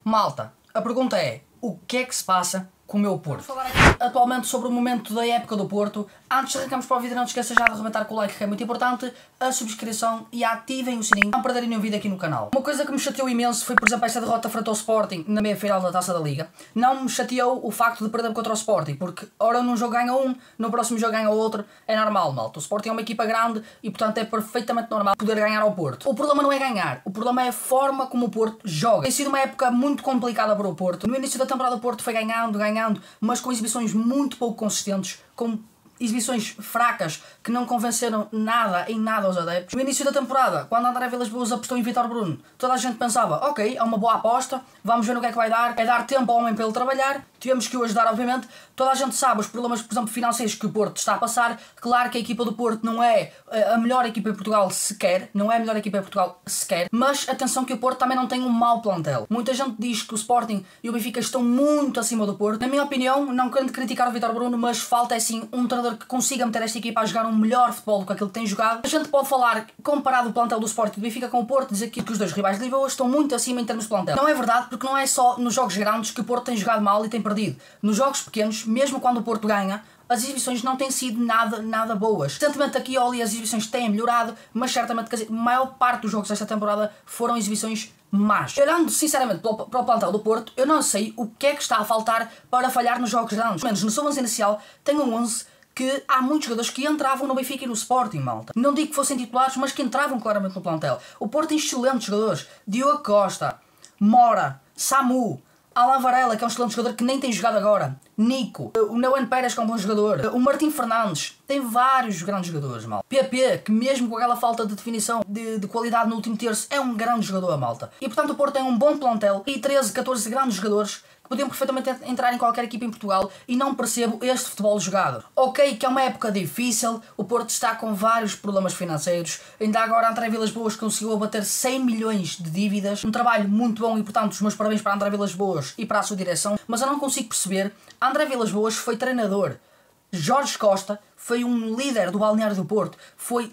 Malta, a pergunta é, o que é que se passa com o meu Porto? Vamos falar aqui atualmente sobre o momento da época do Porto. Antes de arrancarmos para o vídeo, não te esqueças já de arrebentar com o like, que é muito importante, a subscrição e ativem o sininho para não perderem nenhum vídeo aqui no canal. Uma coisa que me chateou imenso foi, por exemplo, esta derrota frente ao Sporting na meia-final da Taça da Liga. Não me chateou o facto de perder contra o Sporting, porque ora num jogo ganha um, no próximo jogo ganha outro, é normal, malta. O Sporting é uma equipa grande e, portanto, é perfeitamente normal poder ganhar ao Porto. O problema não é ganhar, o problema é a forma como o Porto joga. Tem sido uma época muito complicada para o Porto. No início da temporada o Porto foi ganhando, mas com exibições muito pouco consistentes, com exibições fracas que não convenceram em nada aos adeptos. No início da temporada, quando André Vilas-Boas apostou em Vítor Bruno, toda a gente pensava, ok, é uma boa aposta, vamos ver no que é que vai dar, é dar tempo ao homem para ele trabalhar, tivemos que o ajudar obviamente. Toda a gente sabe os problemas, por exemplo, financeiros que o Porto está a passar. Claro que a equipa do Porto não é a melhor equipa em Portugal sequer, mas atenção que o Porto também não tem um mau plantel. Muita gente diz que o Sporting e o Benfica estão muito acima do Porto. Na minha opinião, não querendo criticar o Vítor Bruno, mas falta é sim um treinador que consiga meter esta equipa a jogar um melhor futebol do que aquilo que tem jogado. A gente pode falar, comparado o plantel do Sporting e do Benfica com o Porto, dizer que os dois rivais de Lisboa estão muito acima em termos de plantel. Não é verdade, porque não é só nos jogos grandes que o Porto tem jogado mal e tem perdido. Nos jogos pequenos, mesmo quando o Porto ganha, as exibições não têm sido nada boas. Recentemente aqui ali as exibições têm melhorado, mas certamente a maior parte dos jogos desta temporada foram exibições más. Olhando sinceramente para o plantel do Porto, eu não sei o que é que está a faltar para falhar nos jogos grandes. Pelo menos no seu 11 inicial tem um 11 que há muitos jogadores que entravam no Benfica e no Sporting, malta. Não digo que fossem titulares, mas que entravam claramente no plantel. O Porto tem excelentes jogadores. Diogo Costa, Mora, Samu, Alan Varela, que é um excelente jogador que nem tem jogado agora, Nico, o Neuan Pérez, que é um bom jogador, o Martim Fernandes, tem vários grandes jogadores, malta. PP, que mesmo com aquela falta de definição de qualidade no último terço, é um grande jogador, malta. E portanto o Porto tem um bom plantel e 13, 14 grandes jogadores que podiam perfeitamente entrar em qualquer equipa em Portugal, e não percebo este futebol jogado. Ok, que é uma época difícil, o Porto está com vários problemas financeiros, ainda agora André Vilas-Boas conseguiu abater 100 milhões de dívidas, um trabalho muito bom e portanto os meus parabéns para André Vilas-Boas e para a sua direção, mas eu não consigo perceber, André Vilas-Boas foi treinador, Jorge Costa foi um líder do balneário do Porto, foi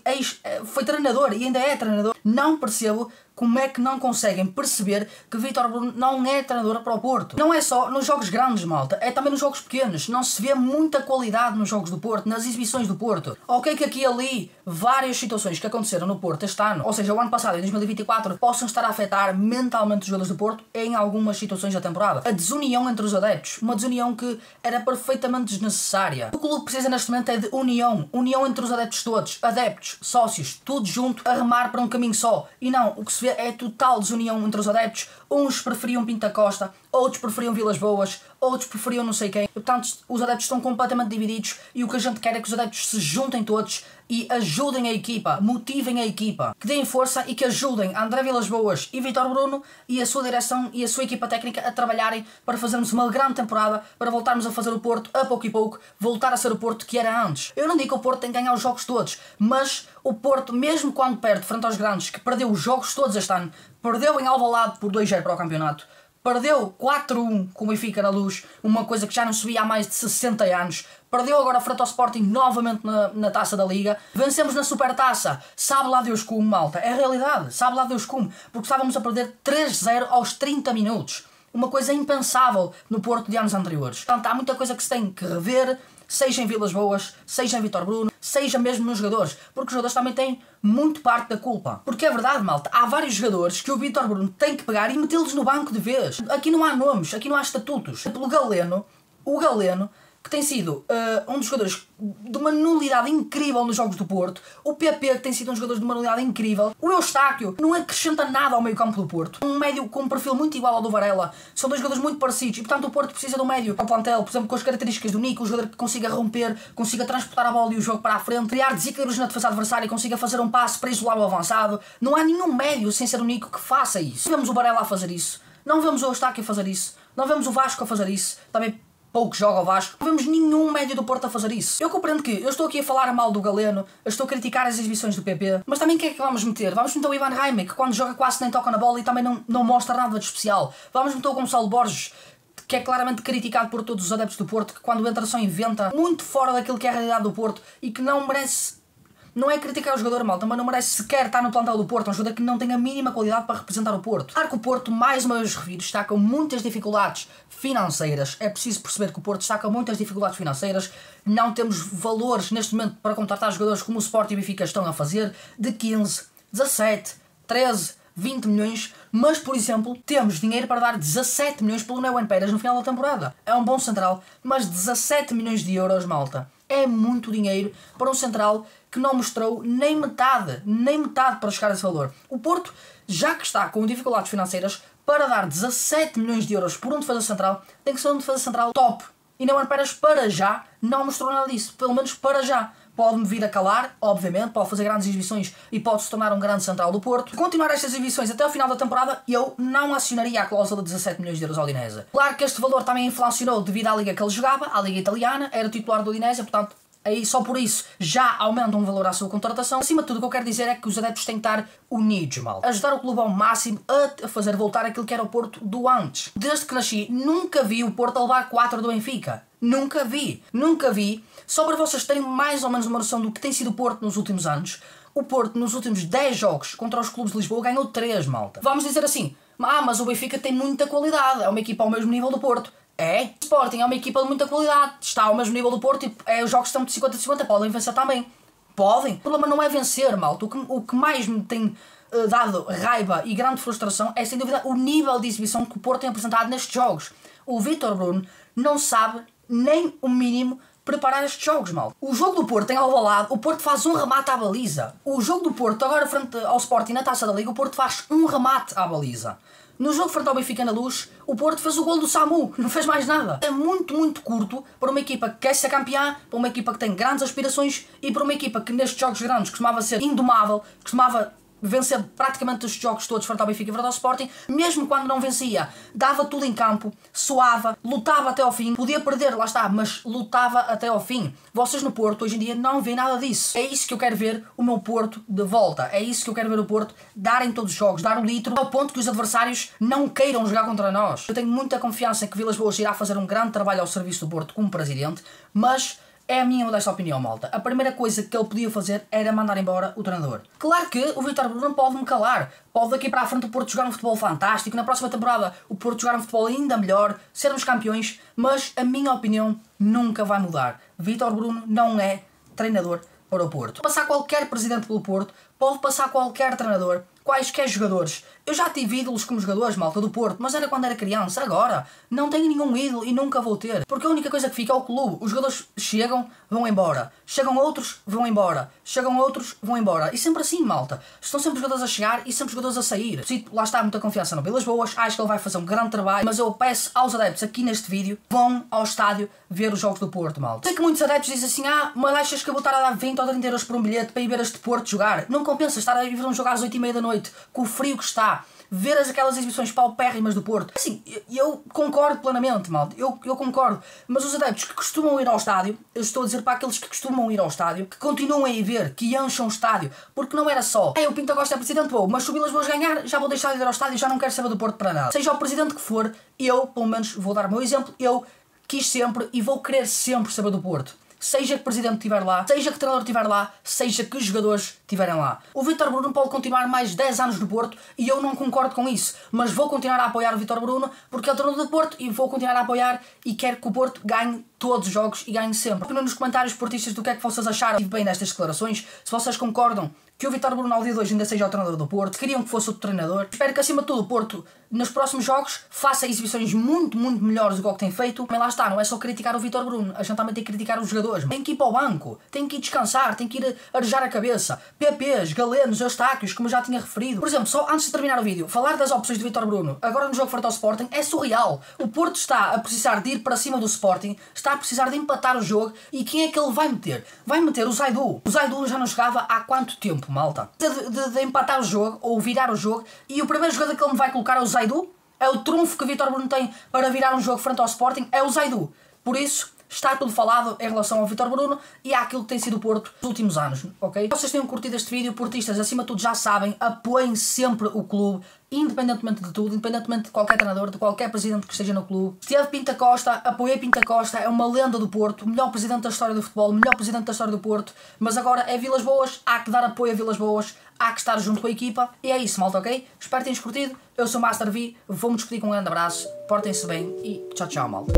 treinador e ainda é treinador. Não percebo como é que não conseguem perceber que Vítor Bruno não é treinador para o Porto. Não é só nos jogos grandes, malta, é também nos jogos pequenos. Não se vê muita qualidade nos jogos do Porto, nas exibições do Porto. Ok que aqui e ali várias situações que aconteceram no Porto este ano, ou seja, o ano passado, em 2024, possam estar a afetar mentalmente os jogadores do Porto em algumas situações da temporada. A desunião entre os adeptos, uma desunião que era perfeitamente desnecessária. O clube precisa neste momento é de união entre os adeptos todos, adeptos, sócios, tudo junto, a remar para um caminho só. E não, o que se vê é total desunião entre os adeptos. Uns preferiam Pinto da Costa, outros preferiam Vilas-Boas, outros preferiam não sei quem. Portanto, os adeptos estão completamente divididos e o que a gente quer é que os adeptos se juntem todos e ajudem a equipa, motivem a equipa, que deem força e que ajudem André Vilas-Boas e Vítor Bruno e a sua direção e a sua equipa técnica a trabalharem para fazermos uma grande temporada, para voltarmos a fazer o Porto a pouco e pouco, voltar a ser o Porto que era antes. Eu não digo que o Porto tem que ganhar os jogos todos, mas o Porto, mesmo quando perde frente aos grandes, que perdeu os jogos todos este ano, perdeu em Alvalade por 2-0 para o campeonato, perdeu 4-1 com o Benfica na Luz, uma coisa que já não se via há mais de 60 anos. Perdeu agora frente ao Sporting novamente na Taça da Liga. Vencemos na Supertaça. Sabe lá Deus como, malta. É a realidade. Sabe lá Deus como. Porque estávamos a perder 3-0 aos 30 minutos. Uma coisa impensável no Porto de anos anteriores. Portanto, há muita coisa que se tem que rever, seja em Vilas-Boas, seja em Vítor Bruno, seja mesmo nos jogadores, porque os jogadores também têm muito parte da culpa. Porque é verdade, malta, há vários jogadores que o Vítor Bruno tem que pegar e metê-los no banco de vez. Aqui não há nomes, aqui não há estatutos. Pelo Galeno, o Galeno, que tem sido um dos jogadores de uma nulidade incrível nos jogos do Porto, o PP, que tem sido um jogador de uma nulidade incrível, o Eustáquio, não acrescenta nada ao meio campo do Porto, um médio com um perfil muito igual ao do Varela, são dois jogadores muito parecidos e portanto o Porto precisa de um médio ao plantel, por exemplo com as características do Nico, um jogador que consiga romper, consiga transportar a bola e o jogo para a frente, criar desequilíbrios na defesa adversária e consiga fazer um passe para isolar o avançado. Não há nenhum médio sem ser o Nico que faça isso. Não vemos o Varela a fazer isso, não vemos o Eustáquio a fazer isso, não vemos o Vasco a fazer isso, também pouco joga o Vasco. Não vemos nenhum médio do Porto a fazer isso. Eu compreendo que eu estou aqui a falar mal do Galeno, eu estou a criticar as exibições do PP, mas também quem é que vamos meter? Vamos meter o Ivan Raime, que quando joga quase nem toca na bola e também não mostra nada de especial. Vamos meter o Gonçalo Borges, que é claramente criticado por todos os adeptos do Porto, que quando entra só inventa muito fora daquilo que é a realidade do Porto e que não merece Não é criticar o jogador, malta, mas não merece sequer estar no plantel do Porto. É um jogador que não tem a mínima qualidade para representar o Porto. Claro que o Porto, mais uma vez refiro, está com muitas dificuldades financeiras. É preciso perceber que o Porto está com muitas dificuldades financeiras. Não temos valores neste momento para contratar jogadores como o Sport e o Benfica estão a fazer, de 15, 17, 13, 20 milhões, mas, por exemplo, temos dinheiro para dar 17 milhões pelo Néo Pérez no final da temporada. É um bom central, mas 17 milhões de euros, malta, é muito dinheiro para um central que não mostrou nem metade para chegar a esse valor. O Porto, já que está com dificuldades financeiras, para dar 17 milhões de euros por um defesa central, tem que ser um defesa central top. E Néo Pérez, para já, não mostrou nada disso, pelo menos para já. Pode-me vir a calar, obviamente, pode fazer grandes exibições e pode se tornar um grande central do Porto. Se continuar estas exibições até ao final da temporada, eu não acionaria a cláusula de 17 milhões de euros ao Udinese. Claro que este valor também inflacionou devido à liga que ele jogava, à liga italiana, era titular do Udinese, portanto, aí só por isso já aumenta um valor à sua contratação. Acima de tudo, o que eu quero dizer é que os adeptos têm que estar unidos, mal. Ajudar o clube ao máximo a fazer voltar aquilo que era o Porto do antes. Desde que nasci, nunca vi o Porto a levar 4 do Benfica. Nunca vi. Só para vocês terem mais ou menos uma noção do que tem sido o Porto nos últimos anos, o Porto nos últimos 10 jogos contra os clubes de Lisboa ganhou 3, malta. Vamos dizer assim, mas o Benfica tem muita qualidade, é uma equipa ao mesmo nível do Porto. É? O Sporting é uma equipa de muita qualidade, está ao mesmo nível do Porto e os jogos estão de 50-50, podem vencer também. Podem. O problema não é vencer, malta. O que mais me tem dado raiva e grande frustração é, sem dúvida, o nível de exibição que o Porto tem apresentado nestes jogos. O Vítor Bruno não sabe nem o mínimo preparar estes jogos, mal. O jogo do Porto em Alvalade, o Porto faz um remate à baliza. O jogo do Porto, agora frente ao Sporting na Taça da Liga, o Porto faz um remate à baliza. No jogo frente ao Benfica na Luz, o Porto fez o gol do Samu, não fez mais nada. É muito curto para uma equipa que quer ser campeã, para uma equipa que tem grandes aspirações e para uma equipa que nestes jogos grandes costumava ser indomável, costumava vencer praticamente os jogos todos frente ao Benfica e frente ao Sporting, mesmo quando não vencia, dava tudo em campo, suava, lutava até ao fim, podia perder, lá está, mas lutava até ao fim. Vocês no Porto hoje em dia não veem nada disso. É isso que eu quero ver o meu Porto de volta, é isso que eu quero ver o Porto dar em todos os jogos, dar um litro, ao ponto que os adversários não queiram jogar contra nós. Eu tenho muita confiança que Vilas Boas irá fazer um grande trabalho ao serviço do Porto como presidente, mas é a minha modesta opinião, malta. A primeira coisa que ele podia fazer era mandar embora o treinador. Claro que o Vítor Bruno pode-me calar. Pode daqui para a frente o Porto jogar um futebol fantástico, na próxima temporada o Porto jogar um futebol ainda melhor, sermos campeões, mas a minha opinião nunca vai mudar. Vítor Bruno não é treinador para o Porto. Pode passar qualquer presidente pelo Porto, pode passar qualquer treinador, quaisquer jogadores. Eu já tive ídolos como jogadores, malta, do Porto, mas era quando era criança. Agora não tenho nenhum ídolo e nunca vou ter. Porque a única coisa que fica é o clube. Os jogadores chegam, vão embora. Chegam outros, vão embora. Chegam outros, vão embora. E sempre assim, malta. Estão sempre jogadores a chegar e sempre jogadores a sair. Lá está muita confiança no Vilas Boas. Acho que ele vai fazer um grande trabalho. Mas eu peço aos adeptos aqui neste vídeo, vão ao estádio ver os jogos do Porto, malta. Sei que muitos adeptos dizem assim, mas achas que eu vou estar a dar 20 ou 30 euros por um bilhete para ir ver este Porto jogar? Não compensa estar a ver um jogo às 8h30 da noite, com o frio que está. Ver aquelas exibições paupérrimas do Porto. Assim, eu concordo plenamente, malta. Eu concordo. Mas os adeptos que costumam ir ao estádio, eu estou a dizer para aqueles que costumam ir ao estádio, que continuem a ver, que encham o estádio. Porque não era só, o Pinto Costa é presidente, mas se o Vilas Boas ganhar, já vou deixar de ir ao estádio, já não quero saber do Porto para nada. Seja o presidente que for, eu, pelo menos, vou dar o meu exemplo, eu quis sempre e vou querer sempre saber do Porto. Seja que o presidente estiver lá, seja que o treinador estiver lá, seja que os jogadores estiverem lá. O Vítor Bruno pode continuar mais 10 anos no Porto e eu não concordo com isso, mas vou continuar a apoiar o Vítor Bruno porque é o treinador do Porto e vou continuar a apoiar e quero que o Porto ganhe todos os jogos e ganhe sempre. Opinem nos comentários portistas do que é que vocês acharam bem nestas declarações, se vocês concordam que o Vítor Bruno ao dia de hoje ainda seja o treinador do Porto, queriam que fosse outro treinador. Espero que acima de tudo o Porto, nos próximos jogos, faça exibições muito melhores do que tem feito. Mas lá está, não é só criticar o Vítor Bruno, a gente também tem que criticar os jogadores. Tem que ir para o banco, tem que ir descansar, tem que ir arejar a cabeça. PPs, Galenos, Eustáquios, como eu já tinha referido. Por exemplo, só antes de terminar o vídeo, falar das opções de Vítor Bruno, agora no jogo frente ao Sporting, é surreal. O Porto está a precisar de ir para cima do Sporting, está a precisar de empatar o jogo e quem é que ele vai meter? Vai meter o Zaidu. O Zaidu já não jogava há quanto tempo, malta? De empatar o jogo, ou virar o jogo, e o primeiro jogador que ele me vai colocar é o Zaidu. É o trunfo que o Vítor Bruno tem para virar um jogo frente ao Sporting, é o Zaidu. Por isso, está tudo falado em relação ao Vítor Bruno e àquilo que tem sido o Porto nos últimos anos, ok? Vocês tenham curtido este vídeo, portistas, acima de tudo já sabem, apoiem sempre o clube, independentemente de tudo, independentemente de qualquer treinador, de qualquer presidente que esteja no clube. Esteve Pinta Costa, apoiei Pinta Costa, é uma lenda do Porto, o melhor presidente da história do futebol, o melhor presidente da história do Porto, mas agora é Vilas Boas, há que dar apoio a Vilas Boas, há que estar junto com a equipa, e é isso, malta, ok? Espero que tenham curtido, eu sou o Master V, vou-me despedir com um grande abraço, portem-se bem e tchau, tchau, malta.